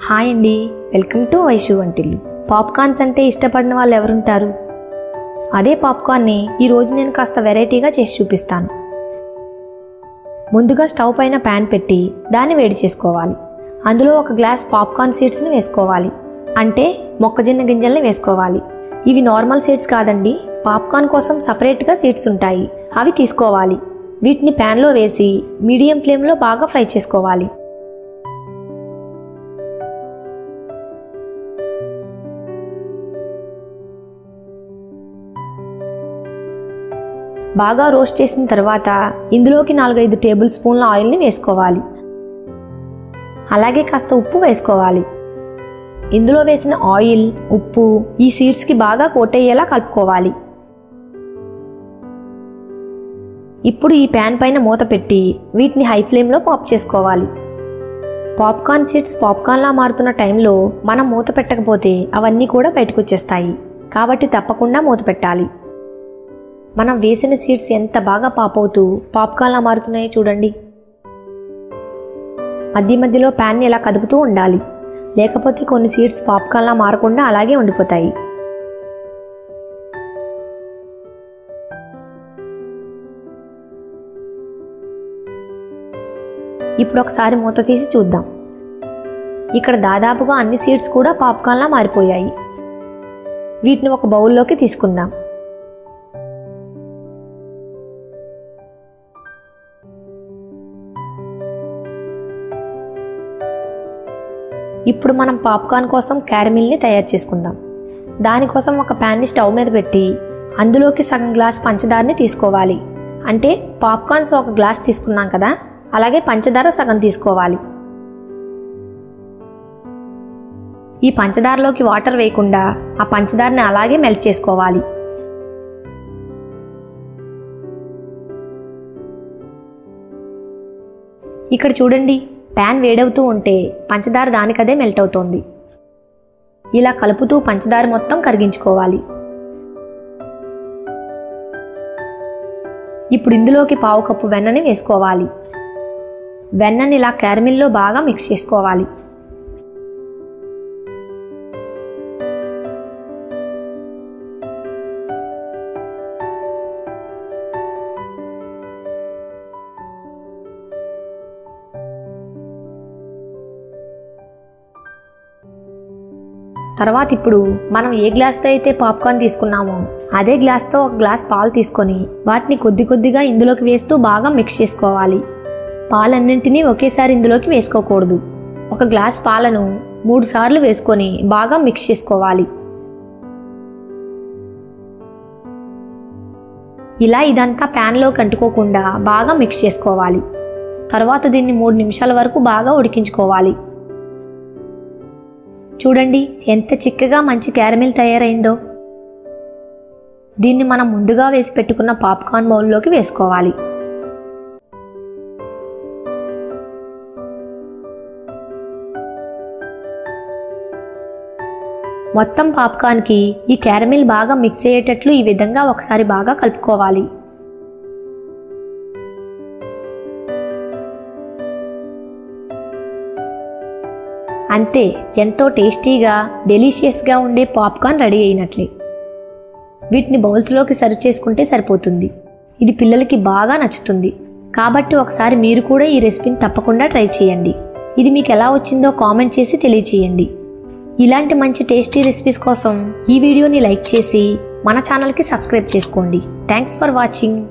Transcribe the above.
Hi అండి, welcome to Vaishu వంటిల్లు. Popcorns అంటే ఇష్టపడిన వాళ్ళు ఎవరుంటారు? అదే పాప్కార్న్ని ఈరోజు నేను కాస్త వెరైటీగా చేసి చూపిస్తాను. ముందుగా స్టవ్ పైన ప్యాన్ పెట్టి దాన్ని వేడి చేసుకోవాలి. అందులో ఒక గ్లాస్ పాప్కార్న్ సీడ్స్ని వేసుకోవాలి. అంటే మొక్కజొన్న గింజల్ని వేసుకోవాలి. ఇవి నార్మల్ సీడ్స్ కాదండి, పాప్కార్న్ కోసం సపరేట్గా సీడ్స్ ఉంటాయి, అవి తీసుకోవాలి. వీటిని ప్యాన్లో వేసి మీడియం ఫ్లేమ్లో బాగా ఫ్రై చేసుకోవాలి. బాగా రోస్ట్ చేసిన తర్వాత ఇందులోకి 4-5 టేబుల్ స్పూన్ల ఆయిల్ని వేసుకోవాలి. అలాగే కాస్త ఉప్పు వేసుకోవాలి. ఇందులో వేసిన ఆయిల్, ఉప్పు ఈ సీడ్స్కి బాగా కోట్ అయ్యేలా కలుపుకోవాలి. ఇప్పుడు ఈ ప్యాన్ పైన మూత పెట్టి వీటిని హై ఫ్లేమ్లో పాప్ చేసుకోవాలి. పాప్కార్న్ సీడ్స్ పాప్కార్న్లా మారుతున్న టైంలో మనం మూత పెట్టకపోతే అవన్నీ కూడా బయటకు వచ్చేస్తాయి. కాబట్టి తప్పకుండా మూత పెట్టాలి. మనం వేసిన సీడ్స్ ఎంత బాగా పాప్ అవుతూ పాప్కార్న్లా మారుతున్నాయో చూడండి. మధ్య మధ్యలో ప్యాన్ని ఇలా కదుపుతూ ఉండాలి, లేకపోతే కొన్ని సీడ్స్ పాప్కార్న్లా మారకుండా అలాగే ఉండిపోతాయి. ఇప్పుడు ఒకసారి మూత తీసి చూద్దాం. ఇక్కడ దాదాపుగా అన్ని సీడ్స్ కూడా పాప్కార్న్లా మారిపోయాయి. వీటిని ఒక బౌల్లోకి తీసుకుందాం. ఇప్పుడు మనం పాప్కార్న్ కోసం క్యారమిల్ని తయారు చేసుకుందాం. దానికోసం ఒక ప్యాన్ని స్టవ్ మీద పెట్టి అందులోకి సగం గ్లాస్ పంచదారని తీసుకోవాలి. అంటే పాప్కార్న్స్ ఒక గ్లాస్ తీసుకున్నాం కదా, అలాగే పంచదార సగం తీసుకోవాలి. ఈ పంచదారలోకి వాటర్ వేయకుండా ఆ పంచదారని అలాగే మెల్ట్ చేసుకోవాలి. ఇక్కడ చూడండి, ప్యాన్ వేడవుతూ ఉంటే పంచదార దానికదే మెల్ట్ అవుతోంది. ఇలా కలుపుతూ పంచదార మొత్తం కరిగించుకోవాలి. ఇప్పుడు ఇందులోకి 1/2 కప్పు వెన్నని వేసుకోవాలి. వెన్నని ఇలా క్యారమిల్లో బాగా మిక్స్ చేసుకోవాలి. తర్వాత ఇప్పుడు మనం ఏ గ్లాస్తో అయితే పాప్కార్న్ తీసుకున్నామో అదే గ్లాస్తో ఒక గ్లాస్ పాలు తీసుకొని వాటిని కొద్ది కొద్దిగా ఇందులోకి వేస్తూ బాగా మిక్స్ చేసుకోవాలి. పాలన్నింటినీ ఒకేసారి ఇందులోకి వేసుకోకూడదు. ఒక గ్లాస్ పాలను 3 సార్లు వేసుకొని బాగా మిక్స్ చేసుకోవాలి. ఇలా ఇదంతా ప్యాన్లోకి అంటుకోకుండా బాగా మిక్స్ చేసుకోవాలి. తర్వాత దీన్ని 3 నిమిషాల వరకు బాగా ఉడికించుకోవాలి. చూడండి ఎంత చిక్కగా మంచి క్యారమిల్ తయారైందో. దీన్ని మనం ముందుగా వేసి పెట్టుకున్న పాప్కార్న్ బౌల్లోకి వేసుకోవాలి. మొత్తం పాప్కార్న్కి ఈ క్యారమిల్ బాగా మిక్స్ అయ్యేటట్లు ఈ విధంగా ఒకసారి బాగా కలుపుకోవాలి. అంతే, ఎంతో టేస్టీగా డెలీషియస్గా ఉండే పాప్కార్న్ రెడీ అయినట్లే. వీటిని బౌల్స్లోకి సర్వ్ చేసుకుంటే సరిపోతుంది. ఇది పిల్లలకి బాగా నచ్చుతుంది. కాబట్టి ఒకసారి మీరు కూడా ఈ రెసిపీని తప్పకుండా ట్రై చేయండి. ఇది మీకు ఎలా వచ్చిందో కామెంట్ చేసి తెలియచేయండి. ఇలాంటి మంచి టేస్టీ రెసిపీస్ కోసం ఈ వీడియోని లైక్ చేసి మన ఛానల్కి సబ్స్క్రైబ్ చేసుకోండి. Thanks for watching.